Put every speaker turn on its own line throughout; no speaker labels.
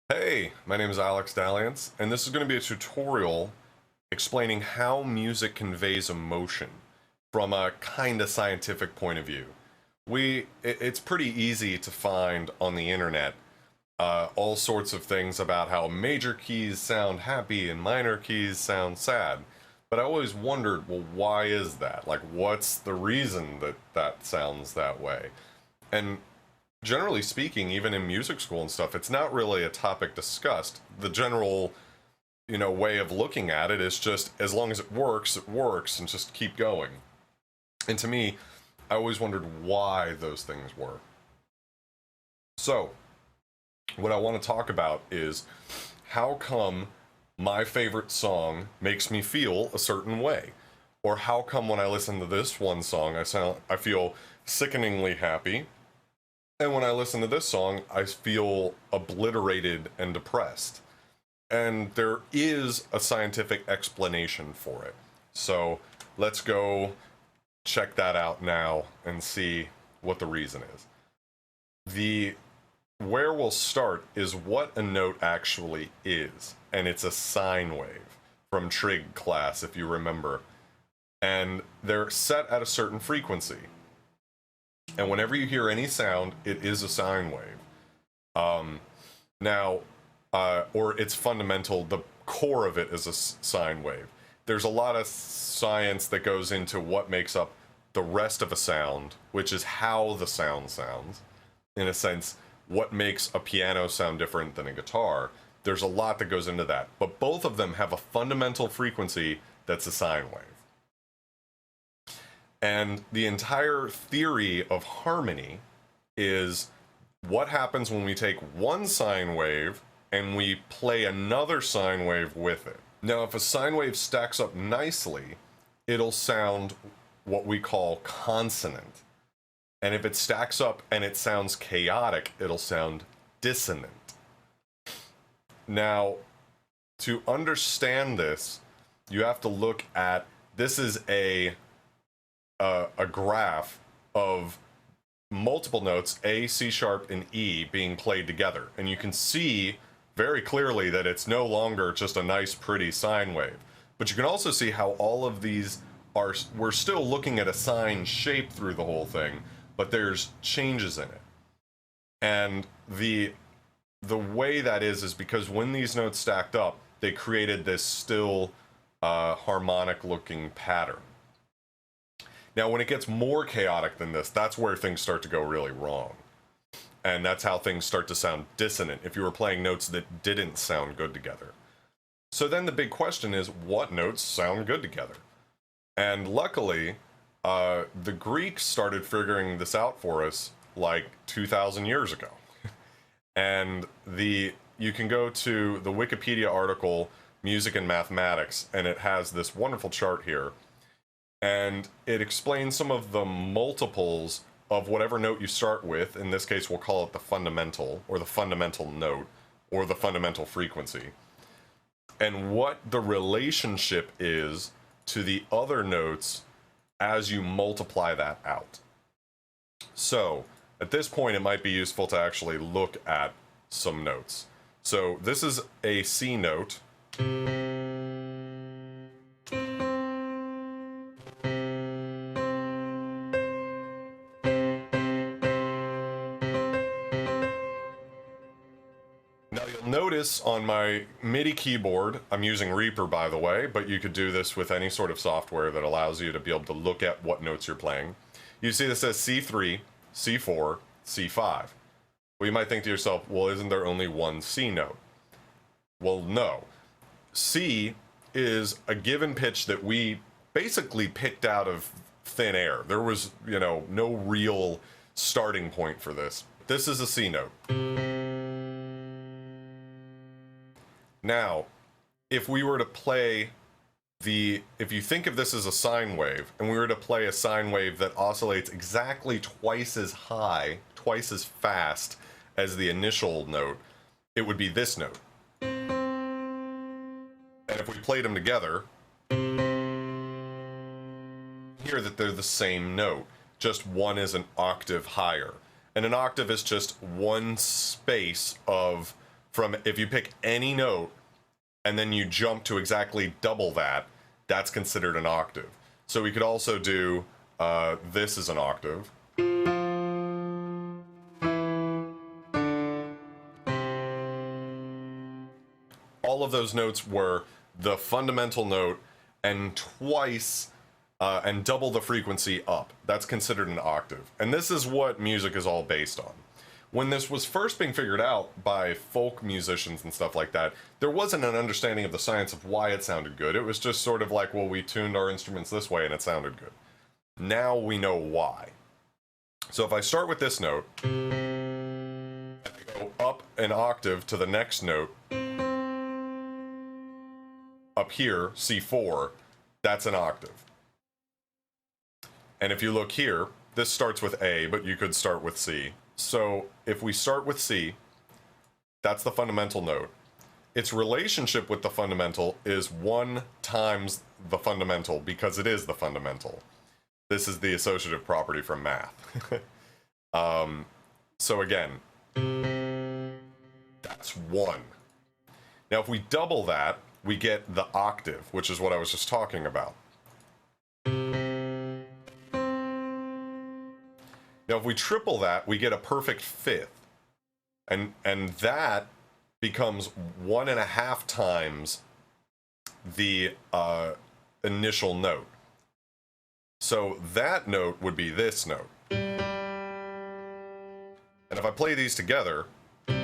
Hey, my name is Alex Dalliance, and this is going to be a tutorial explaining how music conveys emotion from a kind of scientific point of view. It's pretty easy to find on the internet all sorts of things about how major keys sound happy and minor keys sound sad. But I always wondered, well, why is that? Like, what's the reason that that sounds that way? And generally speaking, even in music school and stuff, it's not really a topic discussed. The general, way of looking at it is just as long as it works, and just keep going. And to me, I always wondered why those things were. So, what I want to talk about is how come my favorite song makes me feel a certain way? Or how come when I listen to this one song, I feel sickeningly happy, and when I listen to this song, I feel obliterated and depressed. And there is a scientific explanation for it. So let's go check that out now and see what the reason is. Where we'll start is what a note actually is. And it's a sine wave from trig class, if you remember. And they're set at a certain frequency. And whenever you hear any sound, it is a sine wave. Or it's fundamental, the core of it is a sine wave. There's a lot of science that goes into what makes up the rest of a sound, which is how the sound sounds. In a sense, what makes a piano sound different than a guitar. There's a lot that goes into that. But both of them have a fundamental frequency that's a sine wave. And the entire theory of harmony is what happens when we take one sine wave and we play another sine wave with it. Now, if a sine wave stacks up nicely, it'll sound what we call consonant. And if it stacks up and it sounds chaotic, it'll sound dissonant. Now, to understand this, you have to look at, this is a graph of multiple notes, A, C sharp, and E, being played together. And you can see very clearly that it's no longer just a nice, pretty sine wave. But you can also see how all of these we're still looking at a sine shape through the whole thing, but there's changes in it. And the way that is because when these notes stacked up, they created this still harmonic-looking pattern. Now, when it gets more chaotic than this, that's where things start to go really wrong. And that's how things start to sound dissonant, if you were playing notes that didn't sound good together. So then the big question is, what notes sound good together? And luckily, the Greeks started figuring this out for us like 2,000 years ago. And you can go to the Wikipedia article, Music and Mathematics, and it has this wonderful chart here. And it explains some of the multiples of whatever note you start with. In this case, we'll call it the fundamental, or the fundamental note, or the fundamental frequency. And what the relationship is to the other notes as you multiply that out. So, at this point, it might be useful to actually look at some notes. So, this is a C note. Notice on my MIDI keyboard, I'm using Reaper, by the way, but you could do this with any sort of software that allows you to be able to look at what notes you're playing. You see this says C3, C4, C5. Well, you might think to yourself, well, isn't there only one C note? Well, no. C is a given pitch that we basically picked out of thin air. There was, no real starting point for this. This is a C note. Now, if we were to play if you think of this as a sine wave, and we were to play a sine wave that oscillates exactly twice as high, twice as fast as the initial note, it would be this note. And if we played them together, hear that they're the same note, just one is an octave higher. And an octave is just one space of from if you pick any note and then you jump to exactly double that, that's considered an octave. So we could also do this is an octave. All of those notes were the fundamental note and twice and double the frequency up. That's considered an octave. And this is what music is all based on. When this was first being figured out by folk musicians and stuff like that, there wasn't an understanding of the science of why it sounded good. It was just sort of like, well, we tuned our instruments this way and it sounded good. Now we know why. So if I start with this note, and I go up an octave to the next note, up here, C4, that's an octave. And if you look here, this starts with A, but you could start with C. So if we start with C, that's the fundamental note. Its relationship with the fundamental is 1 times the fundamental because it is the fundamental. This is the associative property from math. So again, that's 1. Now if we double that, we get the octave, which is what I was just talking about. Now, if we triple that, we get a perfect fifth. And that becomes 1.5 times the initial note. So that note would be this note. And if I play these together, well,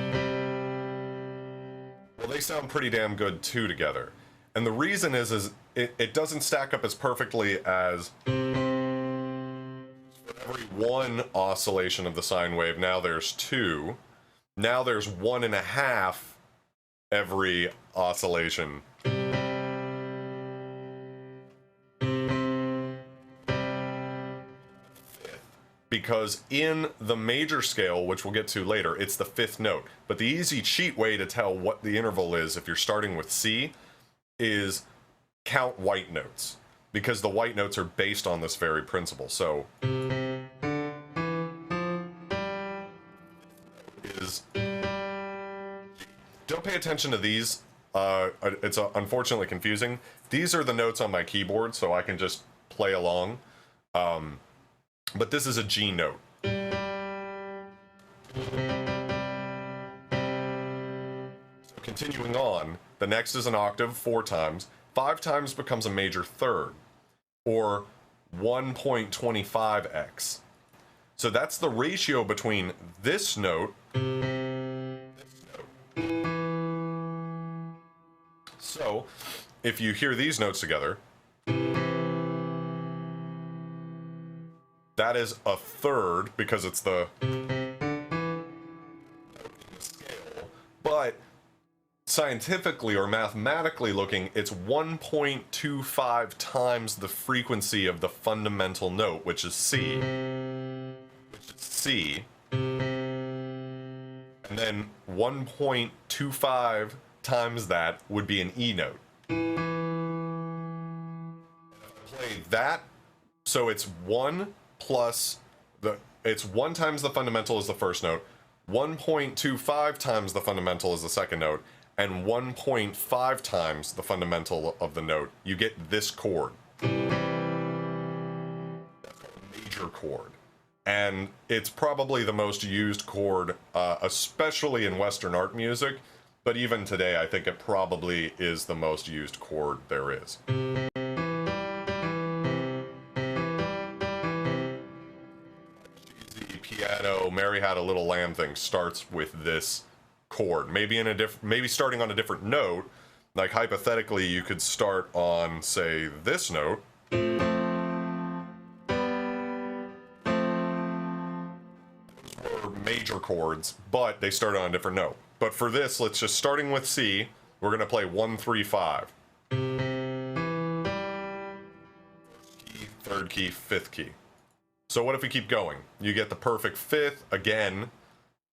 they sound pretty damn good too together. And the reason is it doesn't stack up as perfectly as every 1 oscillation of the sine wave, now there's 2. Now there's 1.5 every oscillation. Because in the major scale, which we'll get to later, it's the 5th note. But the easy cheat way to tell what the interval is if you're starting with C is count white notes. Because the white notes are based on this very principle. So don't pay attention to these. It's unfortunately confusing. These are the notes on my keyboard, so I can just play along. But this is a G note. So continuing on, the next is an octave 4 times. 5 times becomes a major third, or 1.25x. So that's the ratio between this note and this note. So if you hear these notes together, that is a third because it's the scale. But scientifically or mathematically looking, it's 1.25 times the frequency of the fundamental note, which is C. And then 1.25 times that would be an E note. And if I play that, so it's 1 plus it's 1 times the fundamental is the first note, 1.25 times the fundamental is the second note, and 1.5 times the fundamental of the note, you get this chord. That's called a major chord. And it's probably the most used chord, especially in Western art music, but even today I think it probably is the most used chord there is. Cheesy piano, Mary Had a Little Lamb thing starts with this chord. Maybe starting on a different note. Like hypothetically, you could start on, say, this note. Major chords, but they start on a different note. But for this, let's just starting with C, we're going to play 1, 3, 5. Third key, 5th key. So what if we keep going? You get the perfect 5th again,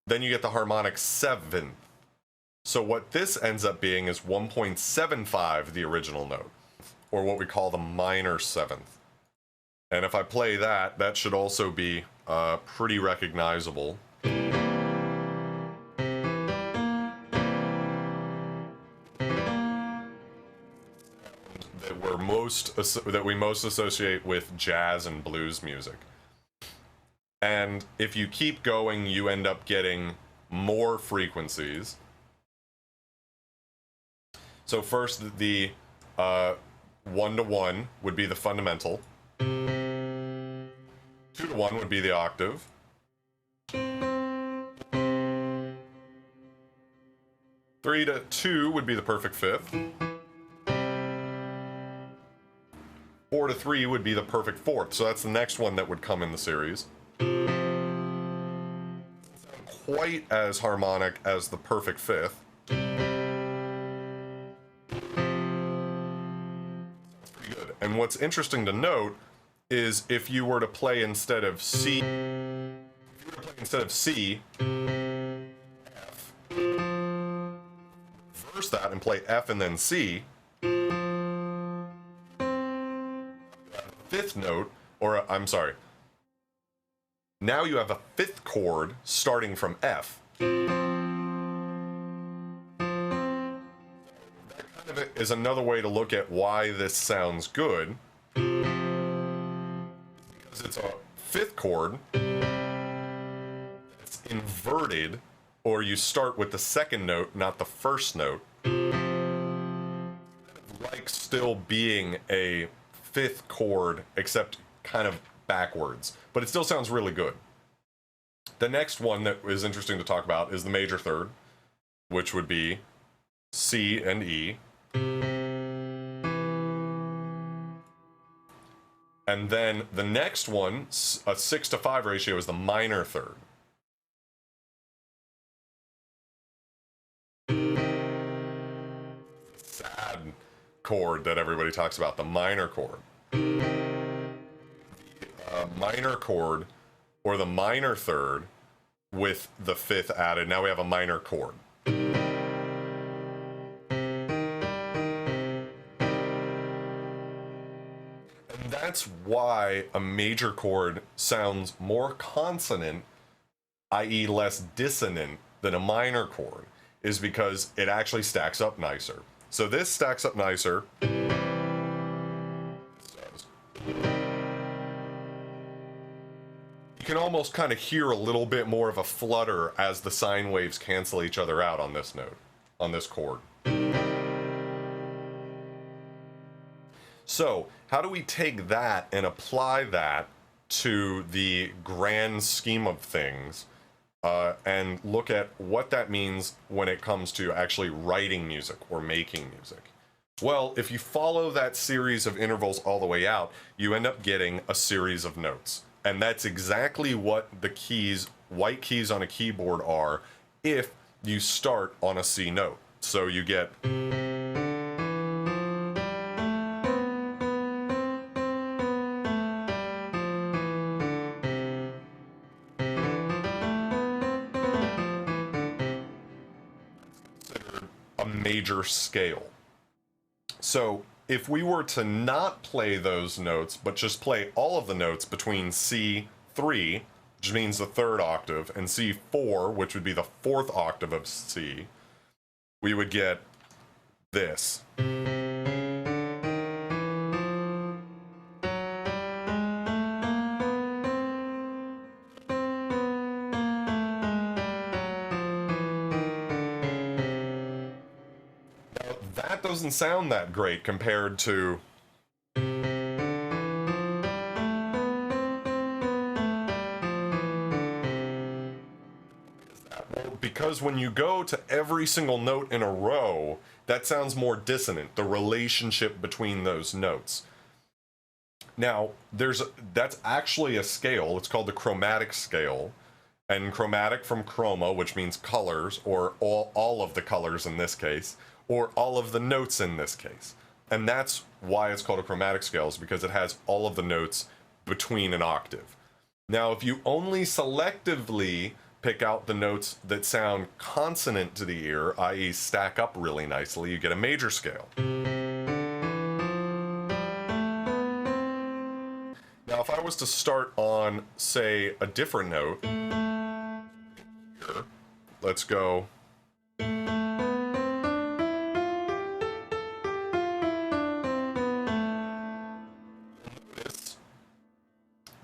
then you get the harmonic 7th. So what this ends up being is 1.75 the original note, or what we call the minor 7th. And if I play that, that should also be pretty recognizable. that we most associate with jazz and blues music. And if you keep going, you end up getting more frequencies. So first, the 1-to-1 would be the fundamental. 2-to-1 would be the octave. 3-to-2 would be the perfect fifth. 4-to-3 would be the perfect fourth. So that's the next one that would come in the series. Quite as harmonic as the perfect fifth. That's pretty good. And what's interesting to note is if you were to play instead of C, F, reverse that and play F and then C, fifth note, or I'm sorry, now you have a fifth chord starting from F. That kind of is another way to look at why this sounds good. Because it's a fifth chord, it's inverted, or you start with the second note, not the first note. Like still being a fifth chord, except kind of backwards, but it still sounds really good. The next one that is interesting to talk about is the major third, which would be C and E. And then the next one, a 6-to-5 ratio, is the minor third. Sad chord that everybody talks about, the minor chord. Minor chord, or the minor third, with the fifth added. Now we have a minor chord. And that's why a major chord sounds more consonant, i.e. less dissonant, than a minor chord, is because it actually stacks up nicer. So this stacks up nicer. You can almost kind of hear a little bit more of a flutter as the sine waves cancel each other out on this note, on this chord. So, how do we take that and apply that to the grand scheme of things and look at what that means when it comes to actually writing music or making music? Well, if you follow that series of intervals all the way out, you end up getting a series of notes. And that's exactly what the keys, white keys on a keyboard, are if you start on a C note. So you get considered a major scale. So if we were to not play those notes, but just play all of the notes between C3, which means the third octave, and C4, which would be the fourth octave of C, we would get this. That doesn't sound that great compared to because when you go to every single note in a row, that sounds more dissonant, the relationship between those notes. Now, that's actually a scale. It's called the chromatic scale. And chromatic from chroma, which means colors, or all of the colors in this case, or all of the notes in this case. And that's why it's called a chromatic scale, is because it has all of the notes between an octave. Now, if you only selectively pick out the notes that sound consonant to the ear, i.e. stack up really nicely, you get a major scale. Now, if I was to start on, say, a different note, here, let's go.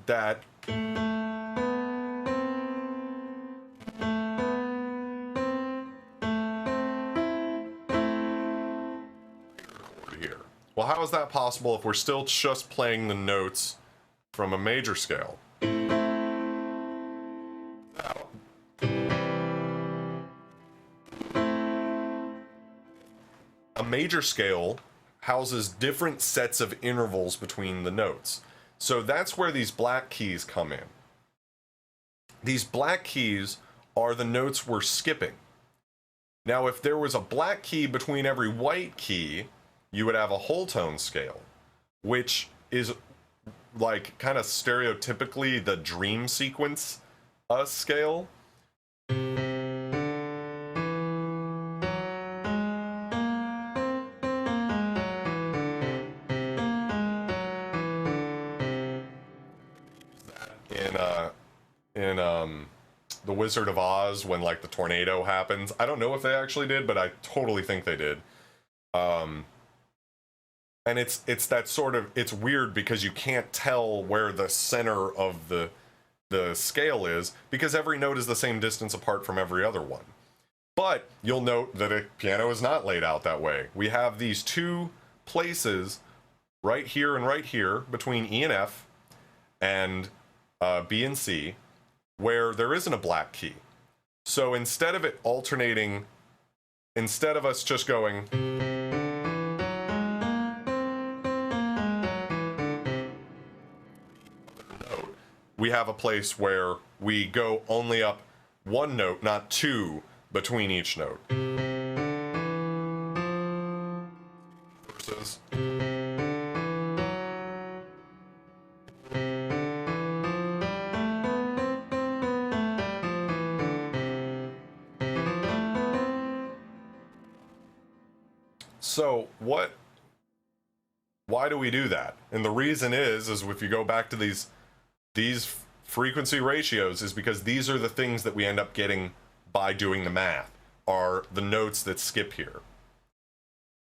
that here. Well, how is that possible if we're still just playing the notes from a major scale? A major scale houses different sets of intervals between the notes. So that's where these black keys come in. These black keys are the notes we're skipping. Now, if there was a black key between every white key, you would have a whole tone scale, which is like kind of stereotypically the dream sequence scale. In The Wizard of Oz, when like the tornado happens. I don't know if they actually did, but I totally think they did. And it's that sort of, it's weird because you can't tell where the center of the scale is, because every note is the same distance apart from every other one. But you'll note that a piano is not laid out that way. We have these two places right here and right here between E and F and B and C, where there isn't a black key. So instead of it alternating, instead of us just going note, we have a place where we go only up one note, not two, between each note. Versus so why do we do that? And the reason is if you go back to these frequency ratios, is because these are the things that we end up getting by doing the math, are the notes that skip here.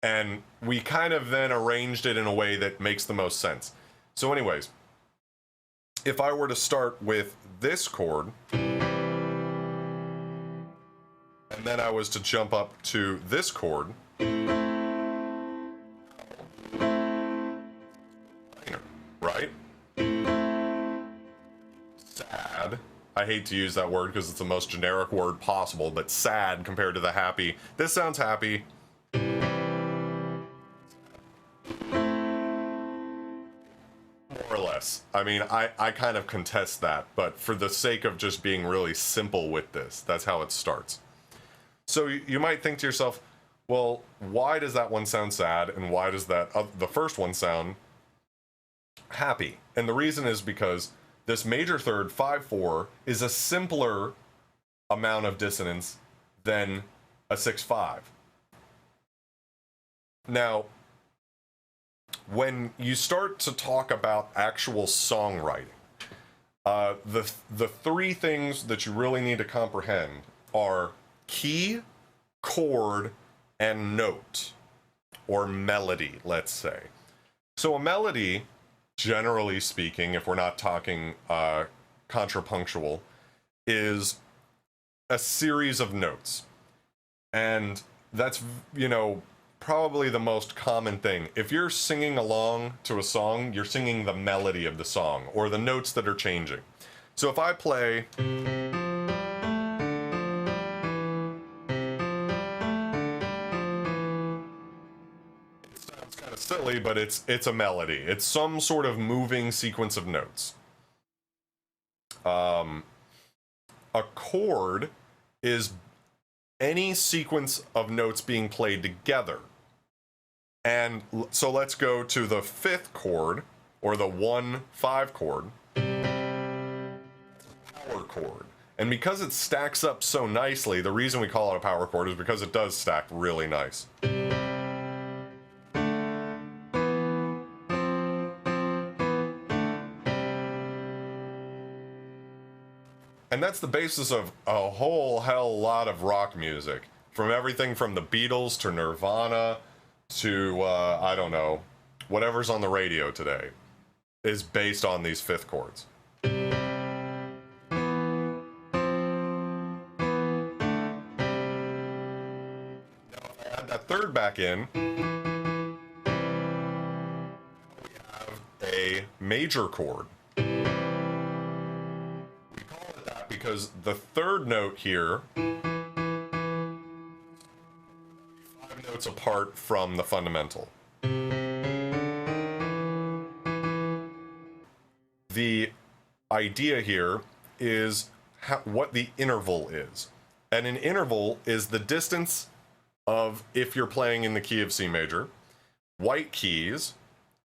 And we kind of then arranged it in a way that makes the most sense. So anyways, if I were to start with this chord, and then I was to jump up to this chord, right? Sad. I hate to use that word because it's the most generic word possible, but sad compared to the happy. This sounds happy. More or less. I mean, I kind of contest that, but for the sake of just being really simple with this, that's how it starts. So you might think to yourself, well, why does that one sound sad, and why does that the first one sound happy? And the reason is because this major third 5/4 is a simpler amount of dissonance than a 6/5. Now, when you start to talk about actual songwriting, the three things that you really need to comprehend are key, chord, and note, or melody, let's say. So a melody, generally speaking, if we're not talking contrapunctual, is a series of notes. And that's, you know, probably the most common thing. If you're singing along to a song, you're singing the melody of the song, or the notes that are changing. So if I play... silly, but it's a melody. It's some sort of moving sequence of notes. A chord is any sequence of notes being played together. And so let's go to the 5th chord, or the 1/5 chord. Power chord. And because it stacks up so nicely, the reason we call it a power chord is because it does stack really nice. And that's the basis of a whole hell lot of rock music. From everything from the Beatles to Nirvana to, I don't know, whatever's on the radio today is based on these 5th chords. that third back in, we have a major chord. We call it that because the third note here, 5 notes apart from the fundamental. The idea here is what the interval is. And an interval is the distance of, if you're playing in the key of C major, white keys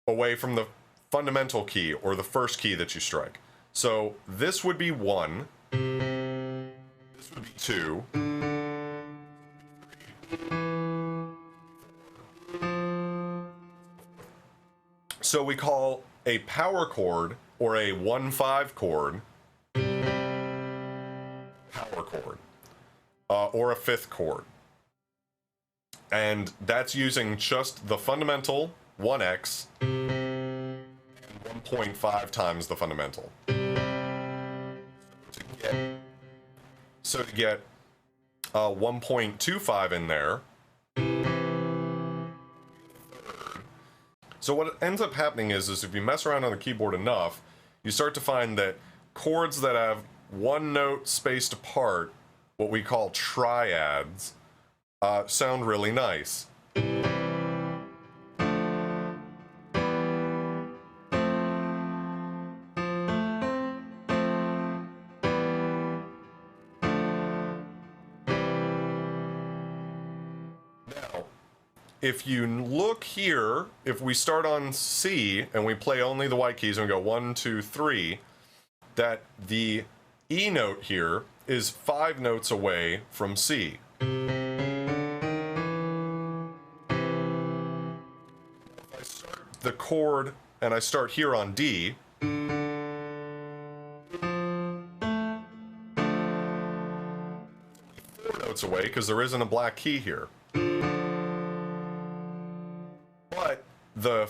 away from the fundamental key or the first key that you strike. So this would be 1, this would be 2, 3. So we call a power chord or a 1/5 chord power chord, or a 5th chord. And that's using just the fundamental 1x and 1.5 times the fundamental. So to get 1.25 in there, so what ends up happening is if you mess around on the keyboard enough, you start to find that chords that have one note spaced apart, what we call triads, sound really nice. Now, if you look here, if we start on C and we play only the white keys and we go 1, 2, 3, that the E note here is 5 notes away from C. If I start the chord and I start here on D, 4 notes away because there isn't a black key here. But the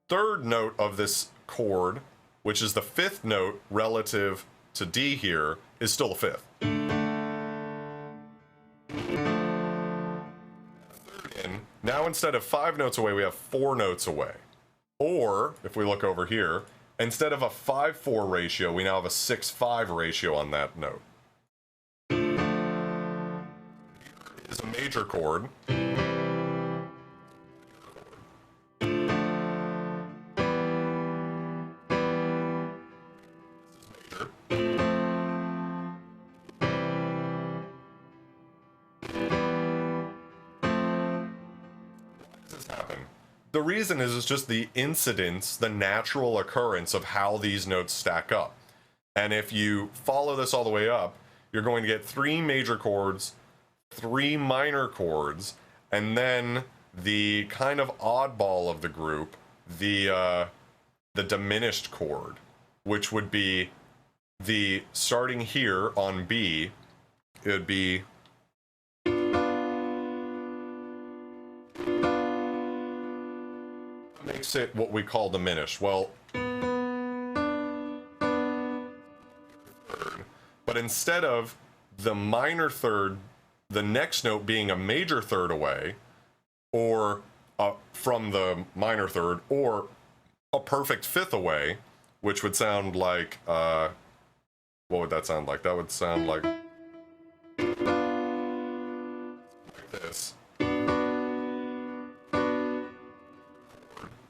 third note of this chord, which is the 5th note relative to D here, is still a 5th. Now instead of 5 notes away, we have 4 notes away. Or, if we look over here, instead of a 5-4 ratio, we now have a 6-5 ratio on that note. Here is a major chord. The reason is it's just the incidence, the natural occurrence of how these notes stack up. And if you follow this all the way up, you're going to get 3 major chords, 3 minor chords, and then the kind of oddball of the group, the diminished chord, which would be the starting here on B, it would be makes it what we call diminished. Well, but instead of the minor third, the next note being a major third away, or from the minor third, or a perfect 5th away, which would sound like, what would that sound like? That would sound like this.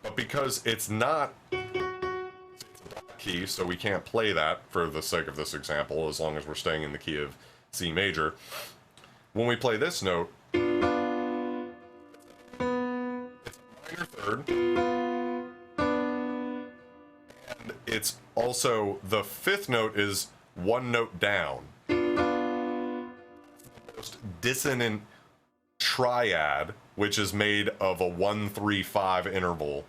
But because it's not a black key, so we can't play that for the sake of this example, as long as we're staying in the key of C major. When we play this note, it's a minor third, and it's also, the 5th note is 1 note down. The most dissonant triad, which is made of a 1-3-5 interval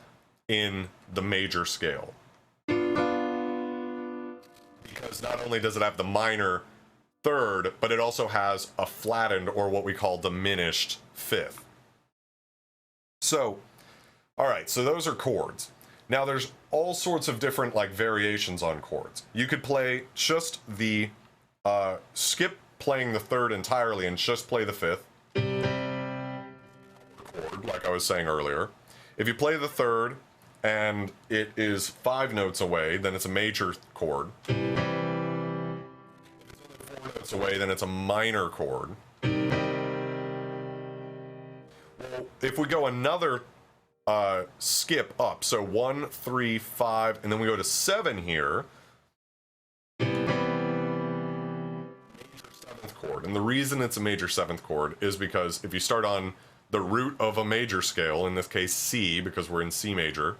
in the major scale. Because not only does it have the minor third, but it also has a flattened, or what we call diminished, 5th. So, alright, so those are chords. Now there's all sorts of different like variations on chords. You could play just the, skip playing the 3rd entirely and just play the 5th. was saying earlier. If you play the third and it is 5 notes away, then it's a major chord. If it's only 4 notes away, then it's a minor chord. Well, if we go another skip up, so 1, 3, 5, and then we go to 7 here, chord. And the reason it's a major 7th chord is because if you start on the root of a major scale, in this case C, because we're in C major,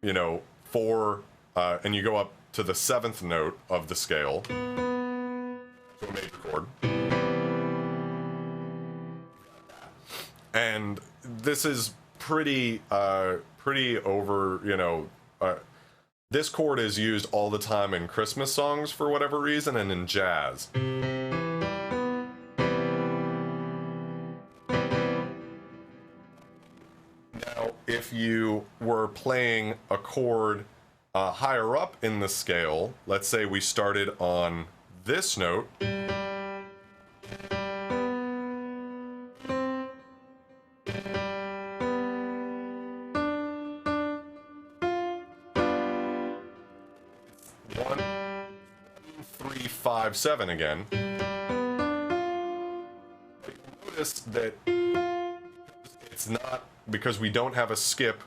you know, 4, and you go up to the 7th note of the scale, to a major chord. And this is pretty over, you know, this chord is used all the time in Christmas songs for whatever reason, and in jazz. Now, if you were playing a chord higher up in the scale, let's say we started on this note, five, 7 again. Notice that it's not, because we don't have a skip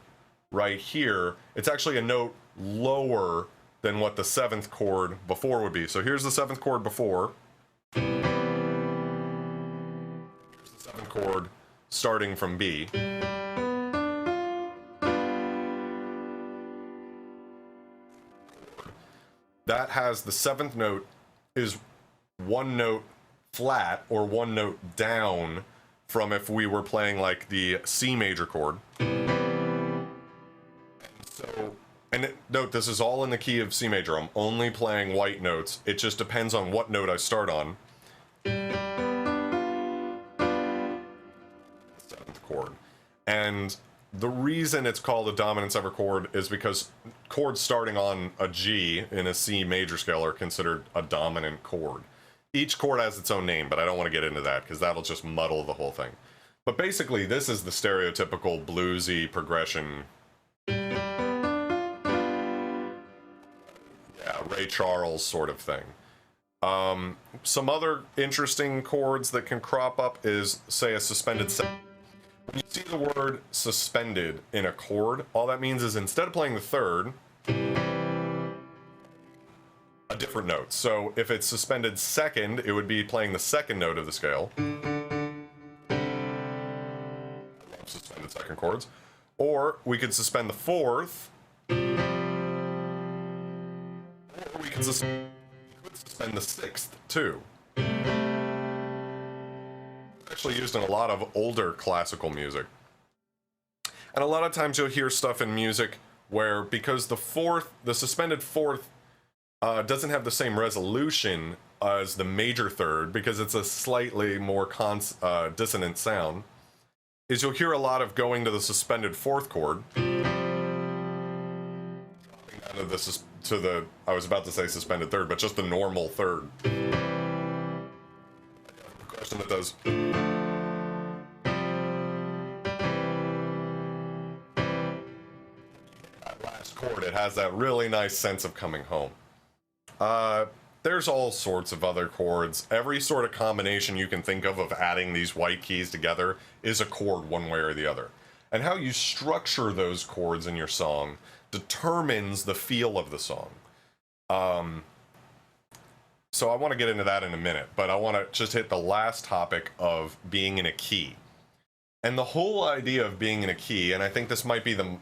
right here, it's actually a note lower than what the 7th chord before would be. So here's the 7th chord before. Here's the 7th chord starting from B. That has the 7th note is 1 note flat or 1 note down from if we were playing like the C major chord. And so, note this is all in the key of C major. I'm only playing white notes. It just depends on what note I start on. 7th chord. And the reason it's called a dominant 7th chord is because chords starting on a G in a C major scale are considered a dominant chord. Each chord has its own name, but I don't want to get into that because that'll just muddle the whole thing. But basically, this is the stereotypical bluesy progression. Yeah, Ray Charles sort of thing. Some other interesting chords that can crop up is, say, a suspended 7th. When you see the word suspended in a chord, all that means is instead of playing the 3rd, a different note. So if it's suspended 2nd, it would be playing the 2nd note of the scale. I love suspended 2nd chords. Or we could suspend the 4th. Or we could suspend the 6th too. Actually used in a lot of older classical music. And a lot of times you'll hear stuff in music where, because the suspended 4th doesn't have the same resolution as the major 3rd, because it's a slightly more dissonant sound, is you'll hear a lot of going to the suspended 4th chord, dropping down to the I was about to say suspended 3rd, but just the normal 3rd. Percussion that does. That last chord, it has that really nice sense of coming home. There's all sorts of other chords. Every sort of combination you can think of adding these white keys together is a chord one way or the other. And how you structure those chords in your song determines the feel of the song. So I want to get into that in a minute, but I want to just hit the last topic of being in a key. And the whole idea of being in a key, and I think this might be the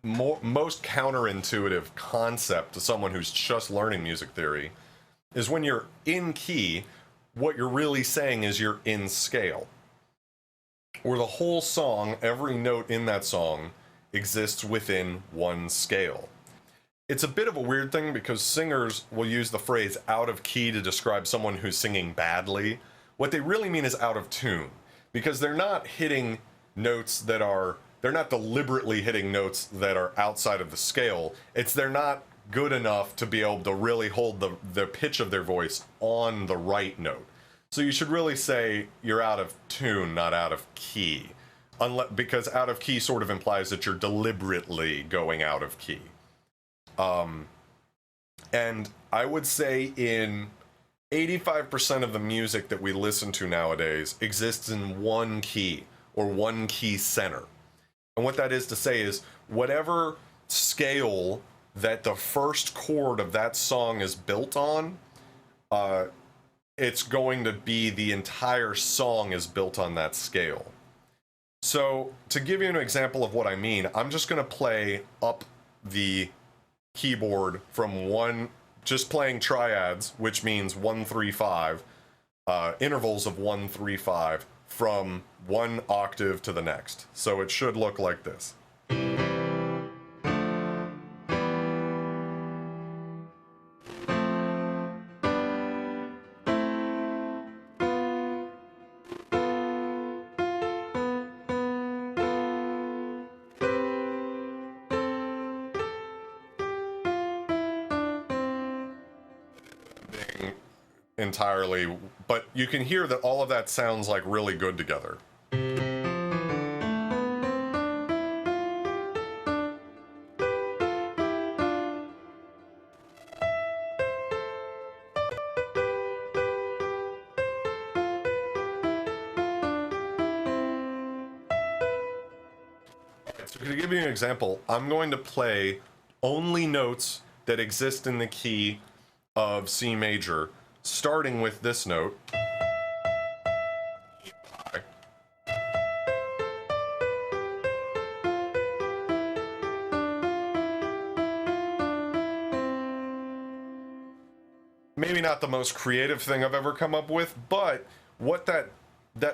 most counterintuitive concept to someone who's just learning music theory, is when you're in key, what you're really saying is you're in scale. Or the whole song, every note in that song exists within one scale. It's a bit of a weird thing because singers will use the phrase out of key to describe someone who's singing badly. What they really mean is out of tune, because they're not hitting notes that are, they're not deliberately hitting notes that are outside of the scale. It's they're not good enough to be able to really hold the pitch of their voice on the right note. So you should really say you're out of tune, not out of key. Because out of key sort of implies that you're deliberately going out of key. And I would say in 85% of the music that we listen to nowadays exists in one key or one key center. And what that is to say is whatever scale that the first chord of that song is built on, it's going to be the entire song is built on that scale. So to give you an example of what I mean, I'm just going to play up the keyboard from one, just playing triads, which means 1, 3, 5, intervals of 1, 3, 5 from one octave to the next. So it should look like this. Entirely, but you can hear that all of that sounds like really good together. So to give you an example, I'm going to play only notes that exist in the key of C major, starting with this note. Maybe not the most creative thing I've ever come up with, but what that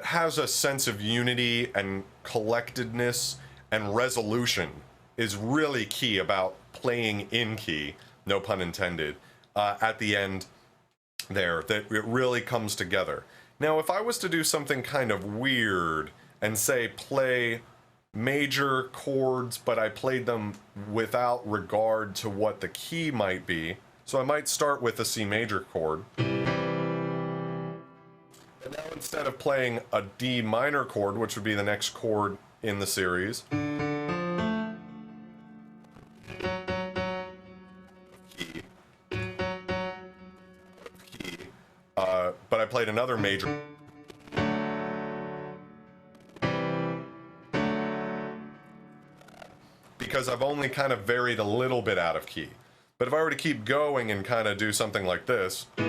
has a sense of unity and collectedness and resolution is really key about playing in key, no pun intended, at the end there, that it really comes together. Now, if I was to do something kind of weird and say play major chords, but I played them without regard to what the key might be, so I might start with a C major chord. And now instead of playing a D minor chord, which would be the next chord in the series, but I played another major. Because I've only kind of varied a little bit out of key. But if I were to keep going and kind of do something like this, to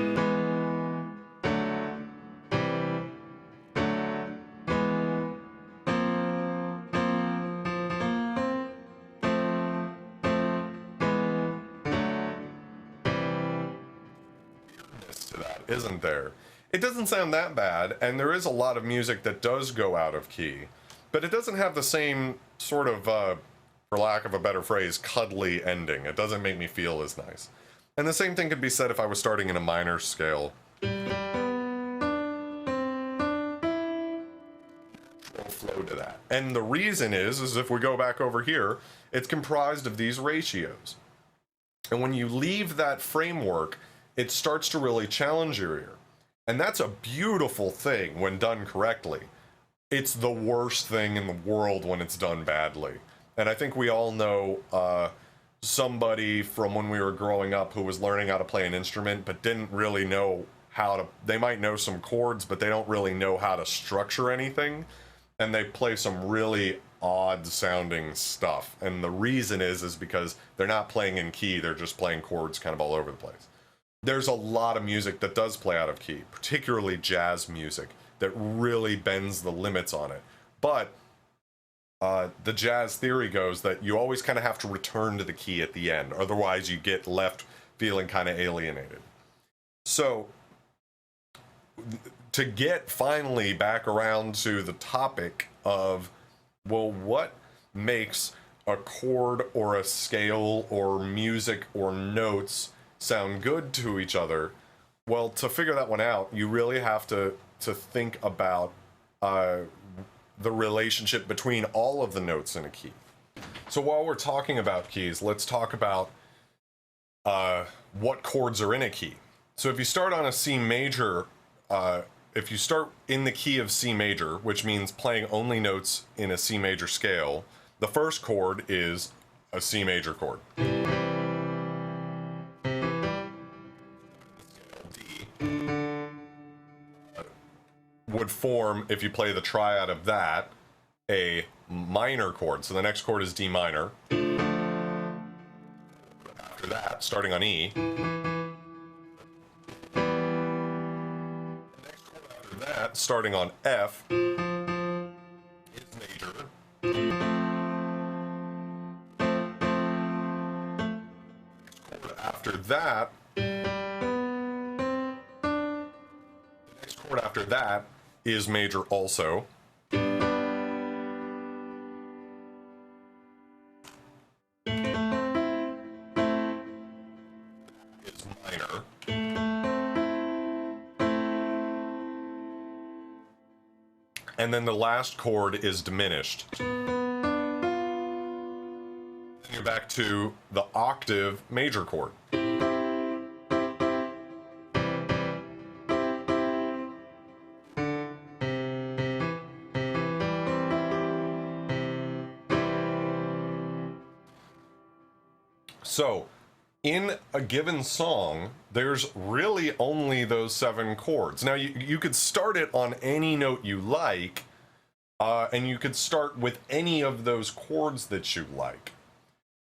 that, isn't there? It doesn't sound that bad, and there is a lot of music that does go out of key, but it doesn't have the same sort of, for lack of a better phrase, cuddly ending. It doesn't make me feel as nice. And the same thing could be said if I was starting in a minor scale. Flow to that. And the reason is if we go back over here, it's comprised of these ratios. And when you leave that framework, it starts to really challenge your ear. And that's a beautiful thing when done correctly. It's the worst thing in the world when it's done badly. And I think we all know somebody from when we were growing up who was learning how to play an instrument but didn't really know how to, they might know some chords, but they don't really know how to structure anything. And they play some really odd sounding stuff. And the reason is because they're not playing in key, they're just playing chords kind of all over the place. There's a lot of music that does play out of key, particularly jazz music, that really bends the limits on it. But the jazz theory goes that you always kind of have to return to the key at the end, otherwise you get left feeling kind of alienated. So to get finally back around to the topic of, well, what makes a chord or a scale or music or notes sound good to each other? Well, to figure that one out, you really have to think about the relationship between all of the notes in a key. So while we're talking about keys, let's talk about what chords are in a key. So if you start on a C major if you start in the key of C major, which means playing only notes in a C major scale, the first chord is a C major chord. Would form, if you play the triad of that, a minor chord. So the next chord is D minor. After that, starting on E. The next chord after that, starting on F, is major. The next chord after that, is major also. Is minor. And then the last chord is diminished. Then you're back to the octave major chord. So, in a given song, there's really only those 7 chords. Now, you could start it on any note you like, and you could start with any of those chords that you like.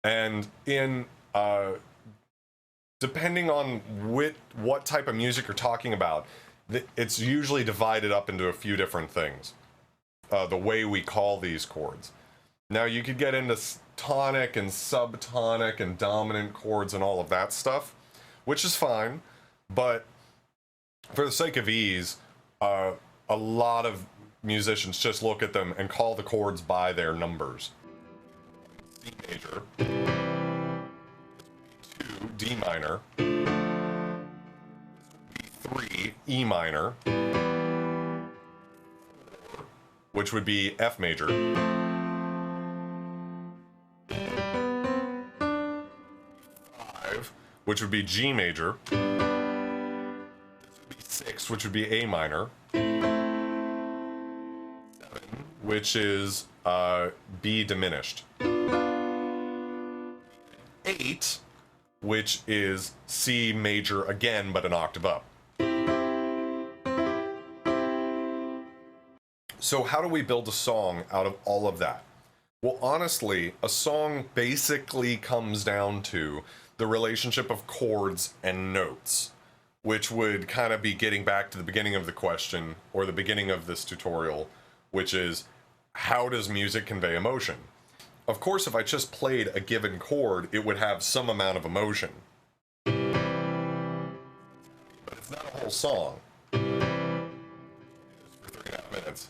And in depending on what type of music you're talking about, it's usually divided up into a few different things. The way we call these chords. Now, you could get into tonic and subtonic and dominant chords and all of that stuff, which is fine, but for the sake of ease, a lot of musicians just look at them and call the chords by their numbers. C major, 2, D minor, 3, E minor, 4, which would be F major, 5, which would be G major, this would be 6, which would be A minor, 7, which is B diminished, 8, which is C major again, but an octave up. So how do we build a song out of all of that? Well, honestly, a song basically comes down to the relationship of chords and notes, which would kind of be getting back to the beginning of the question, or the beginning of this tutorial, which is, how does music convey emotion? Of course, if I just played a given chord, it would have some amount of emotion. But it's not a whole song. For 3.5 minutes.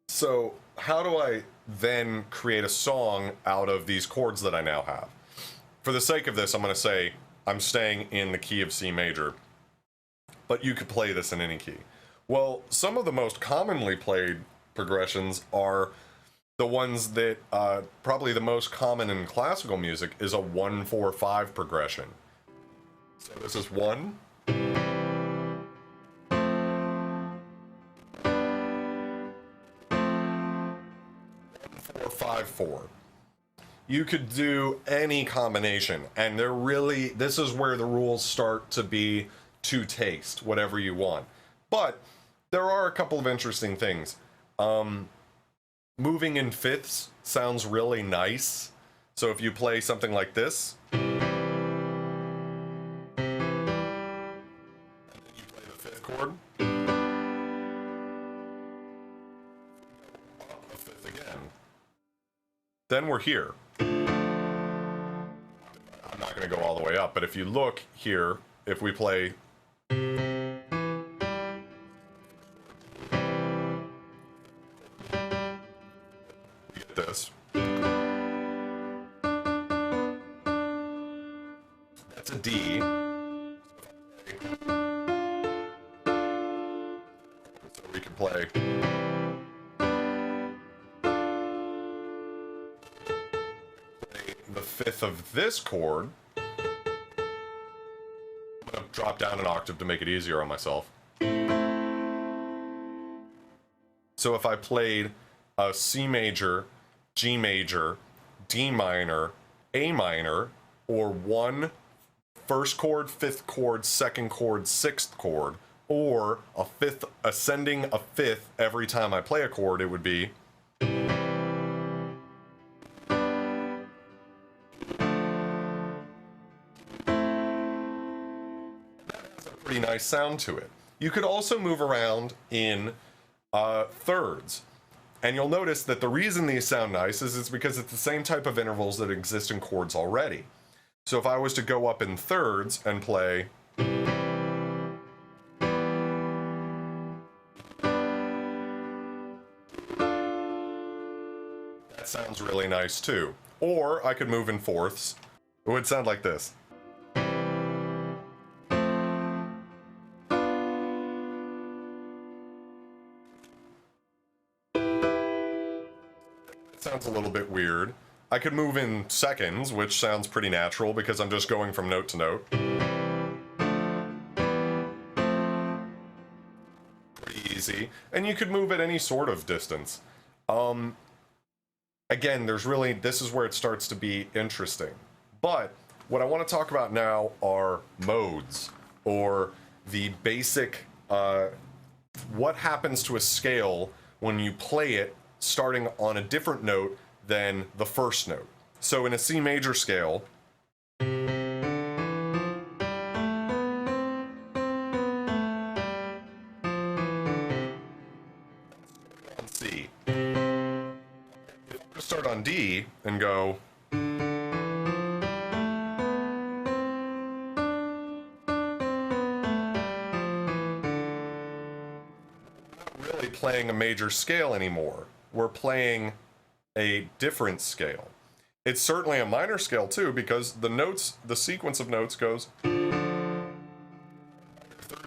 So how do I then create a song out of these chords that I now have? For the sake of this, I'm going to say I'm staying in the key of C major, but you could play this in any key. Well, some of the most commonly played progressions are the ones that probably the most common in classical music is a 1-4-5 progression. So this is 1. 4-5-4. You could do any combination, and this is where the rules start to be to taste, whatever you want. But there are a couple of interesting things. Moving in fifths sounds really nice. So if you play something like this, and then you play the 5th chord, up a 5th again, then we're here. I'm not going to go all the way up, but if you look here, if we play this. That's a D. So we can play the fifth of this chord, I'm going to drop down an octave to make it easier on myself. So if I played a C major, G major, D minor, A minor, or one first chord, fifth chord, second chord, sixth chord, or a fifth, ascending a fifth every time I play a chord, it would be. Pretty nice sound to it. You could also move around in thirds, and you'll notice that the reason these sound nice is it's because it's the same type of intervals that exist in chords already. So if I was to go up in thirds and play, that sounds really nice too. Or I could move in fourths. It would sound like this. Sounds a little bit weird. I could move in seconds, which sounds pretty natural because I'm just going from note to note. Pretty easy. And you could move at any sort of distance. Again, this is where it starts to be interesting. But what I want to talk about now are modes, or the basic, what happens to a scale when you play it starting on a different note than the first note. So in a C major scale, on C. If I start on D and go, really playing a major scale anymore. We're playing a different scale. It's certainly a minor scale too, because the notes, the sequence of notes goes third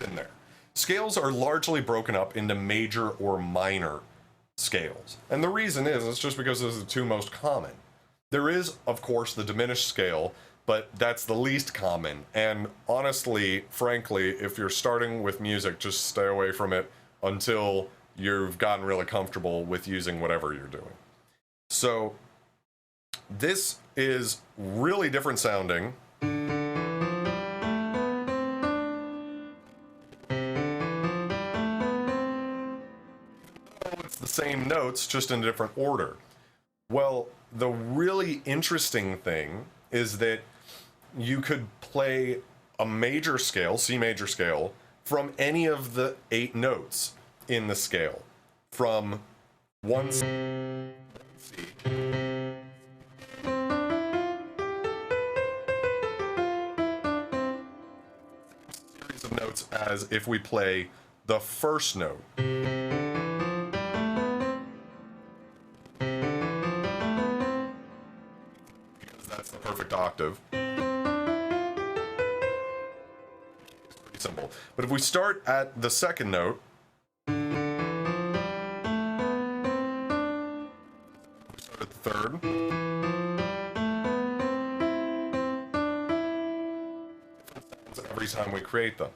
in there. Scales are largely broken up into major or minor scales. And the reason is, it's just because those are the two most common. There is, of course, the diminished scale, but that's the least common. And honestly, frankly, if you're starting with music, just stay away from it until you've gotten really comfortable with using whatever you're doing. So this is really different sounding. It's the same notes, just in a different order. Well, the really interesting thing is that you could play a major scale, C major scale, from any of the 8 notes in the scale, from one C, series of notes as if we play the first note. Because that's the perfect octave. It's pretty simple. But if we start at the second note, third. Every time we create them.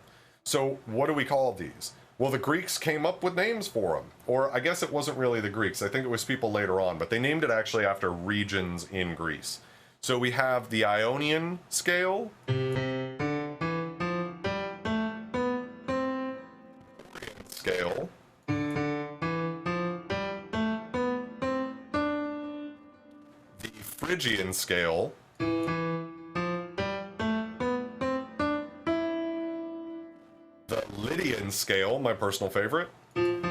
So what do we call these? Well, the Greeks came up with names for them. Or I guess it wasn't really the Greeks. I think it was people later on, but they named it actually after regions in Greece. So we have the Ionian scale, Dorian scale, Phrygian scale, the Lydian scale, my personal favorite, the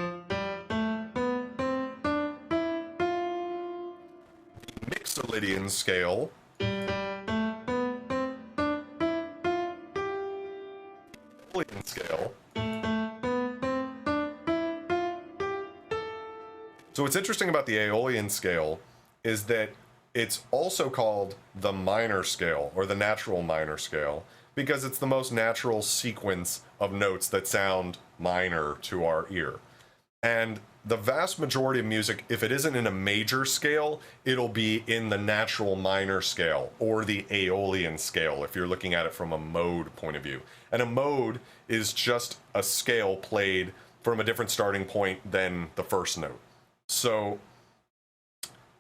Mixolydian scale, Aeolian scale. So what's interesting about the Aeolian scale is that it's also called the minor scale, or the natural minor scale, because it's the most natural sequence of notes that sound minor to our ear. And the vast majority of music, if it isn't in a major scale, it'll be in the natural minor scale or the Aeolian scale if you're looking at it from a mode point of view. And a mode is just a scale played from a different starting point than the first note. So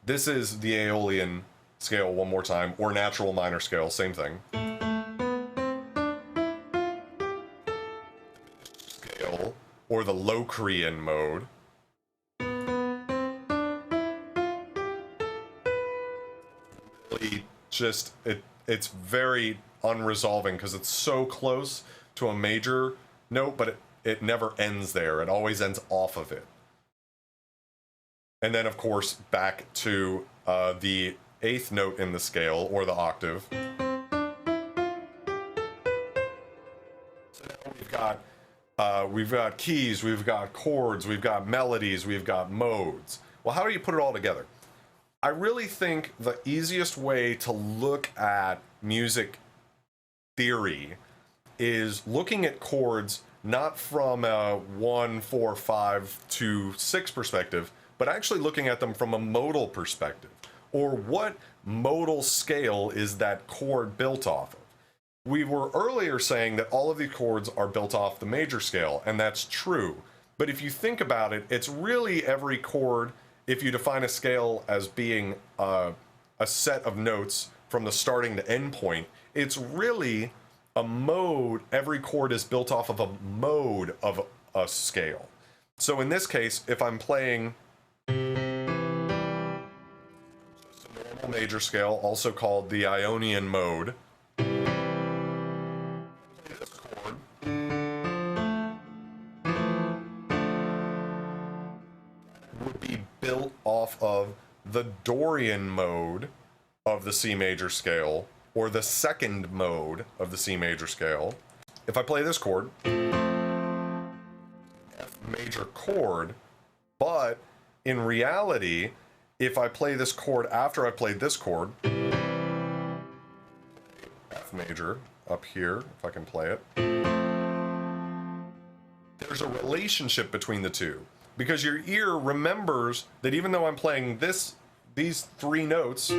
this is the Aeolian scale one more time, or natural minor scale, same thing. Scale, or the Locrian mode. Really just, it's very unresolving because it's so close to a major note, but it never ends there. It always ends off of it. And then, of course, back to the 8th note in the scale, or the octave. So now we've got keys, we've got chords, we've got melodies, we've got modes. Well, how do you put it all together? I really think the easiest way to look at music theory is looking at chords not from a 1, 4, 5 to 6 perspective, but actually looking at them from a modal perspective, or what modal scale is that chord built off of. We were earlier saying that all of these chords are built off the major scale, and that's true. But if you think about it, it's really every chord, if you define a scale as being a set of notes from the starting to end point, it's really a mode. Every chord is built off of a mode of a scale. So in this case, if I'm playing just a normal major scale, also called the Ionian Mode, this chord would be built off of the Dorian mode of the C major scale, or the second mode of the C major scale. If I play this chord, F major chord, but in reality, if I play this chord after I played this chord, F major up here, if I can play it, there's a relationship between the two, because your ear remembers that even though I'm playing these 3 notes, so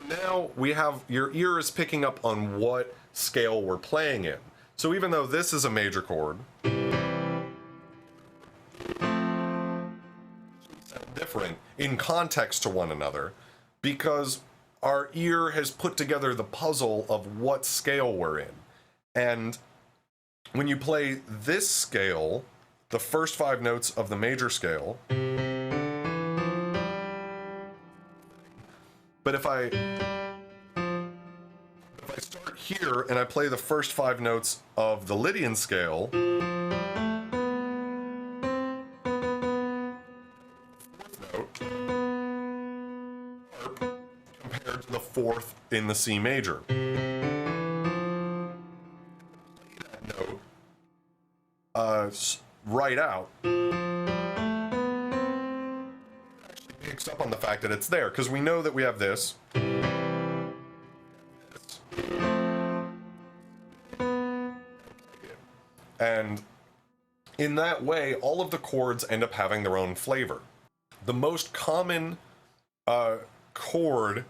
now we have, your ear is picking up on what scale we're playing in. So even though this is a major chord, different in context to one another, because our ear has put together the puzzle of what scale we're in. And when you play this scale, the first 5 notes of the major scale, but if I start here and I play the first 5 notes of the Lydian scale, 4th note compared to the 4th in the C major. That note right out actually picks up on the fact that it's there, because we know that we have this. And in that way, all of the chords end up having their own flavor. The most common chord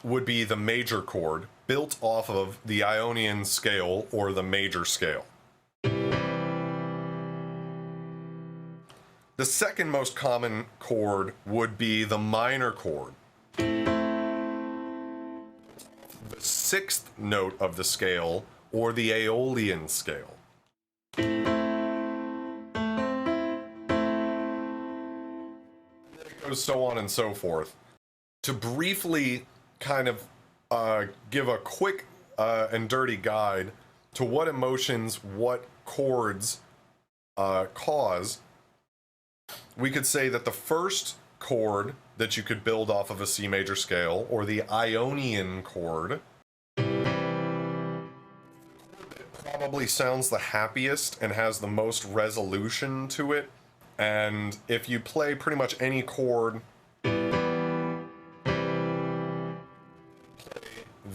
would be the major chord, built off of the Ionian scale or the major scale. The second most common chord would be the minor chord, the 6th note of the scale, or the Aeolian scale. So on and so forth. To briefly kind of give a quick and dirty guide to what emotions, what chords cause, we could say that the first chord that you could build off of a C major scale, or the Ionian chord, probably sounds the happiest and has the most resolution to it. And if you play pretty much any chord, play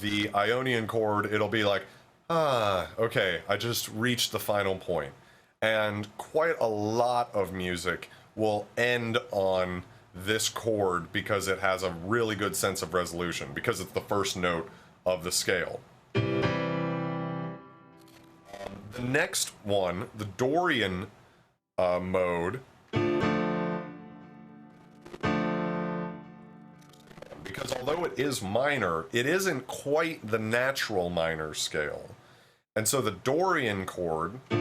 the Ionian chord, it'll be like, okay, I just reached the final point. And quite a lot of music will end on this chord because it has a really good sense of resolution, because it's the first note of the scale. The next one, the Dorian mode, because although it is minor, it isn't quite the natural minor scale. And so the Dorian chord has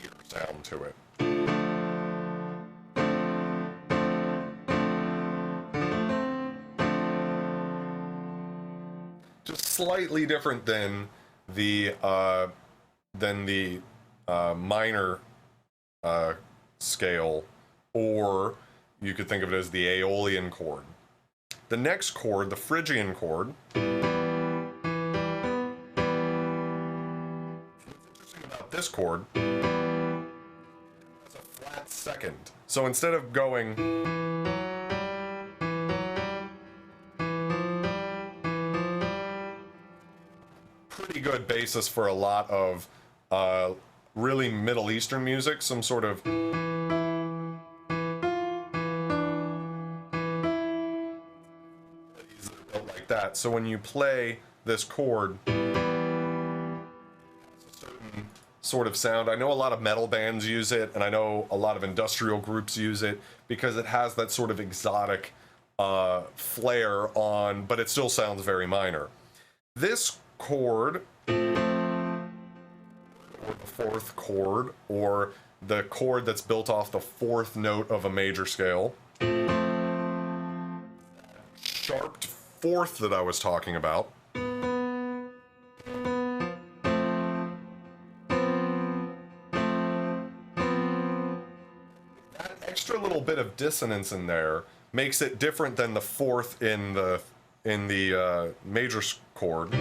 ear sound to it. Just slightly different than the minor scale, or you could think of it as the Aeolian chord. The next chord, the Phrygian chord. What's interesting about this chord, it's a flat second. So instead of going pretty good basis for a lot of really Middle Eastern music, some sort of like that. So when you play this chord, it's a certain sort of sound. I know a lot of metal bands use it, and I know a lot of industrial groups use it because it has that sort of exotic flair on, but it still sounds very minor. This chord, or the fourth chord, or the chord that's built off the fourth note of a major scale, sharp fourth that I was talking about, that extra little bit of dissonance in there makes it different than the fourth in the major chord.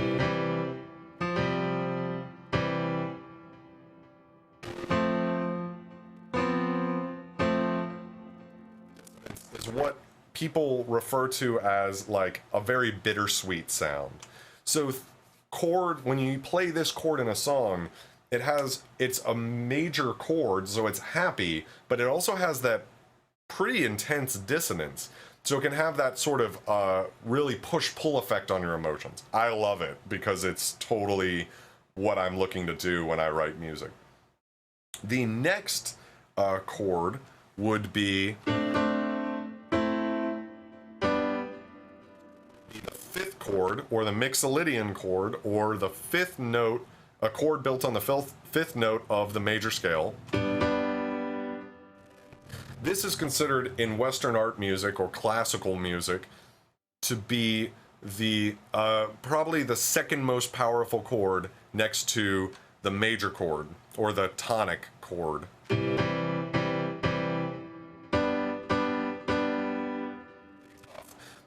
Is what people refer to as like a very bittersweet sound. So chord, when you play this chord in a song, it's a major chord, so it's happy, but it also has that pretty intense dissonance. So it can have that sort of really push-pull effect on your emotions. I love it because it's totally what I'm looking to do when I write music. The next chord would be the fifth chord, or the Mixolydian chord, or the fifth note, a chord built on the fifth note of the major scale. This is considered in Western art music or classical music to be the probably the second most powerful chord next to the major chord, or the tonic chord.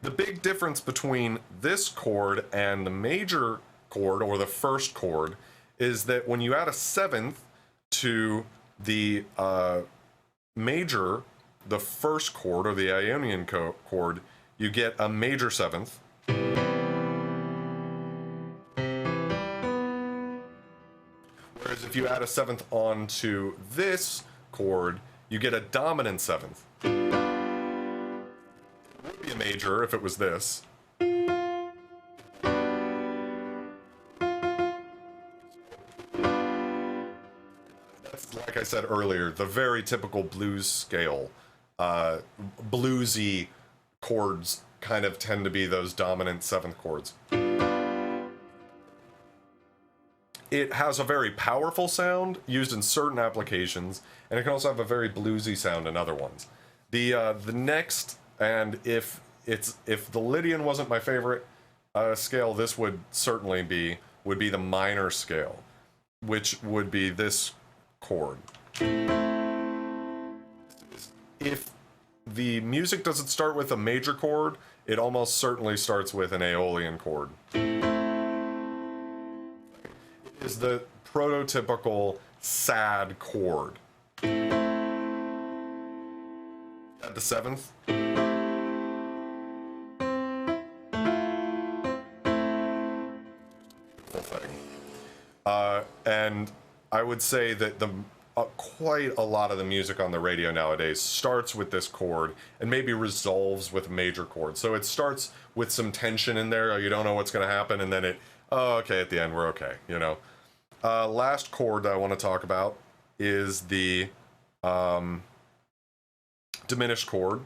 The big difference between this chord and the major chord, or the first chord, is that when you add a seventh to the major, the first chord, or the Ionian chord, you get a major seventh. Whereas if you add a seventh onto this chord, you get a dominant seventh. It would be a major if it was this. That's, like I said earlier, the very typical blues scale. Bluesy chords kind of tend to be those dominant seventh chords. It has a very powerful sound used in certain applications, and it can also have a very bluesy sound in other ones. The next, and if the Lydian wasn't my favorite scale, this would certainly be the minor scale, which would be this chord. If the music doesn't start with a major chord, it almost certainly starts with an Aeolian chord. It is the prototypical sad chord. At the seventh. And I would say that quite a lot of the music on the radio nowadays starts with this chord and maybe resolves with a major chord. So it starts with some tension in there. You don't know what's going to happen, and then okay, at the end we're okay, you know. Last chord that I want to talk about is the Diminished Chord.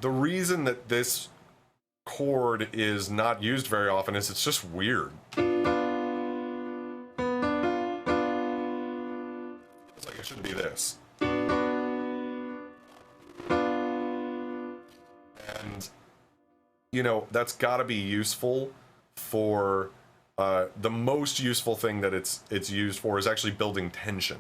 The reason that this chord is not used very often is it's just weird. It's like it should be this. And, you know, that's got to be useful for, the most useful thing that it's used for is actually building tension.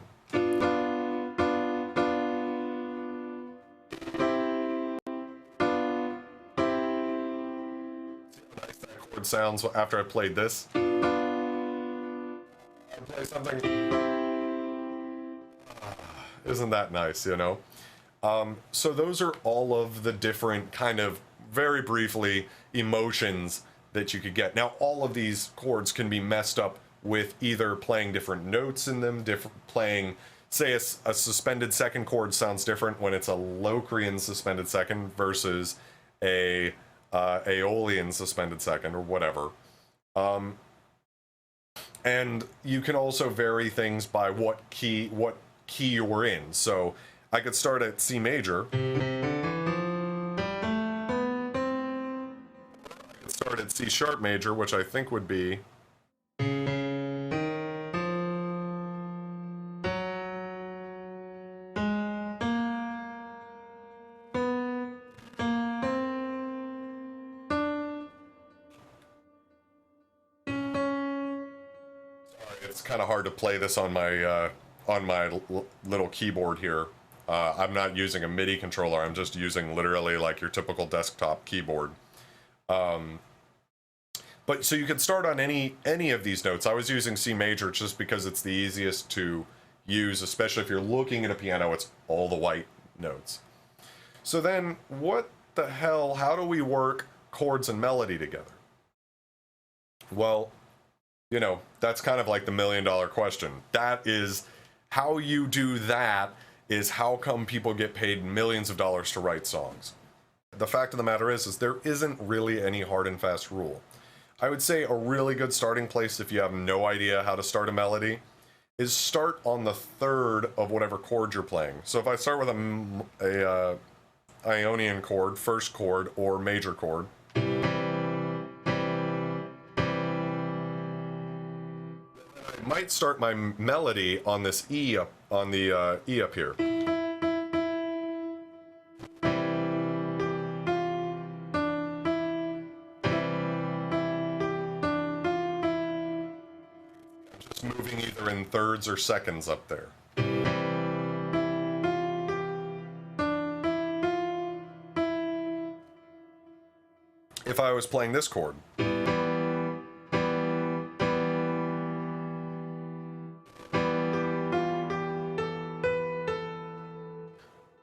Sounds after I played this. I play something. Isn't that nice, you know? So those are all of the different kind of, very briefly, emotions that you could get. Now, all of these chords can be messed up with either playing different notes in them, playing, say, a suspended second chord sounds different when it's a Locrian suspended second versus a Aeolian suspended second or whatever. And you can also vary things by what key you're in. So I could start at C major. I could start at C sharp major, which I think would be kind of hard to play this on my little keyboard here. I'm not using a MIDI controller. I'm just using literally like your typical desktop keyboard. But so you can start on any of these notes. I was using C major just because it's the easiest to use, especially if you're looking at a piano. It's all the white notes. So then, what the hell? How do we work chords and melody together? Well, you know, that's kind of like the $1 million question. That is, how you do that is how come people get paid millions of dollars to write songs. The fact of the matter is there isn't really any hard and fast rule. I would say a really good starting place if you have no idea how to start a melody is start on the third of whatever chord you're playing. So if I start with a Ionian chord, first chord, or major chord, I might start my melody on this E up, on the E up here. I'm just moving either in thirds or seconds up there. If I was playing this chord,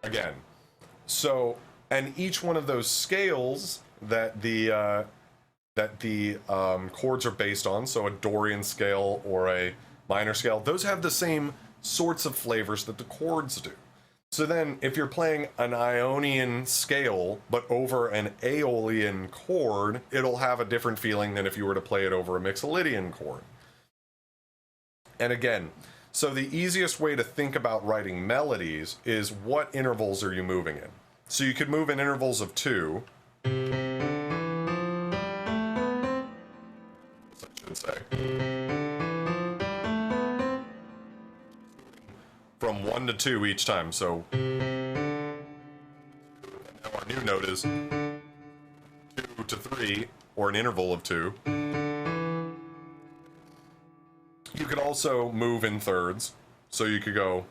again, so, and each one of those scales that the chords are based on, so a Dorian scale or a minor scale, those have the same sorts of flavors that the chords do. So then, if you're playing an Ionian scale, but over an Aeolian chord, it'll have a different feeling than if you were to play it over a Mixolydian chord. And again, so the easiest way to think about writing melodies is what intervals are you moving in? So you could move in intervals of 2. I should say. From 1 to 2 each time, so now our new note is 2 to 3, or an interval of 2. You could also move in thirds, so you could go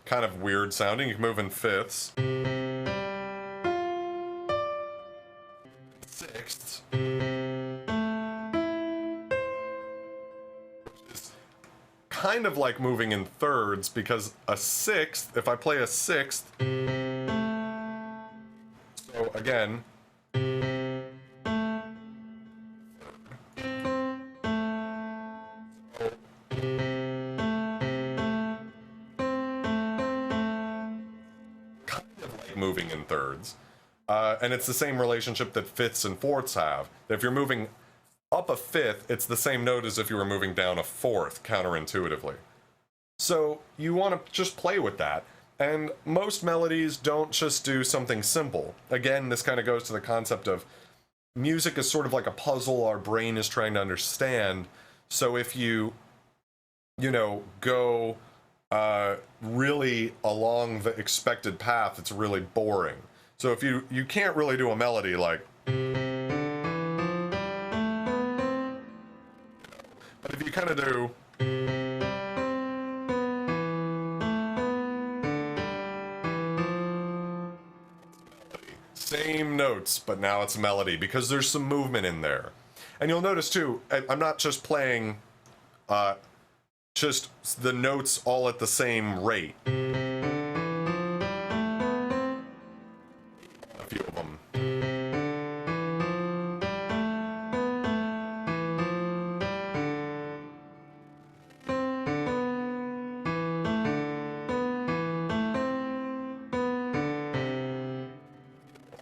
kind of weird sounding. You can move in fifths. sixths, kind of like moving in thirds, because a sixth, if I play a sixth, so again, kind of like moving in thirds. And it's the same relationship that fifths and fourths have. If you're moving up a fifth, it's the same note as if you were moving down a fourth, counterintuitively. So you want to just play with that. And most melodies don't just do something simple. Again, this kind of goes to the concept of music is sort of like a puzzle our brain is trying to understand. So if you go really along the expected path, it's really boring. So if you can't really do a melody like, but if you kind of do, same notes, but now it's melody because there's some movement in there. And you'll notice too, I'm not just playing just the notes all at the same rate. A few of them.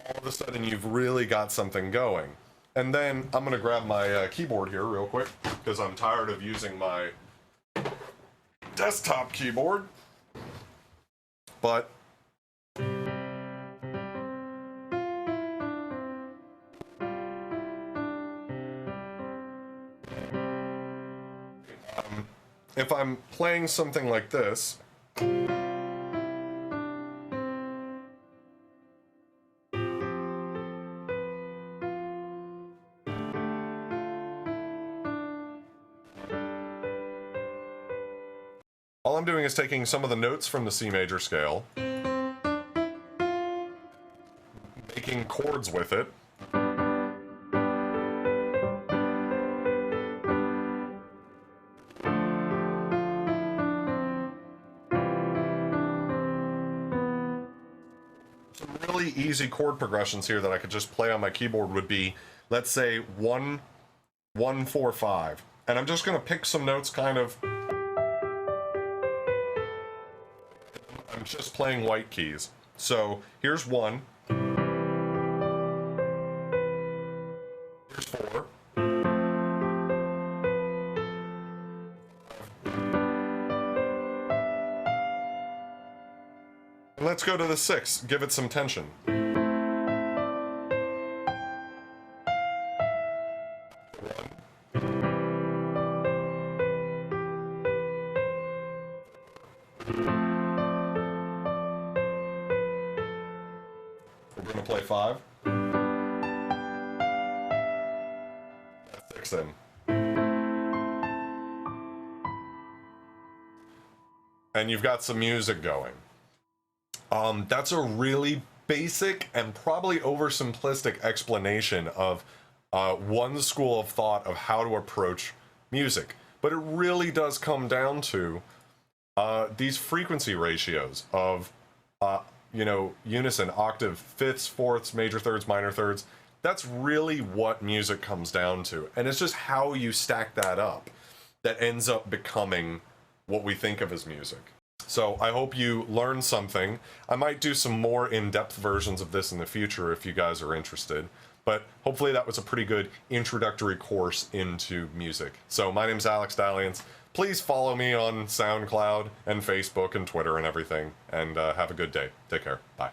All of a sudden you've really got something going. And then I'm gonna grab my keyboard here real quick because I'm tired of using my desktop keyboard. But if I'm playing something like this, all I'm doing is taking some of the notes from the C major scale, making chords with it, some really easy chord progressions here that I could just play on my keyboard would be, let's say 1, 1, 4, 5. And I'm just going to pick some notes kind of, I'm just playing white keys. So here's 1. Here's 4. And let's go to the 6. Give it some tension. We're going to play 5. That's 6 then. And you've got some music going. That's a really basic and probably oversimplistic explanation of one school of thought of how to approach music. But it really does come down to these frequency ratios of unison, octave, fifths, fourths, major thirds, minor thirds. That's really what music comes down to. And it's just how you stack that up that ends up becoming what we think of as music. So I hope you learned something. I might do some more in-depth versions of this in the future if you guys are interested. But hopefully that was a pretty good introductory course into music. So my name's Alex Dalliance. Please follow me on SoundCloud and Facebook and Twitter and everything. And have a good day. Take care. Bye.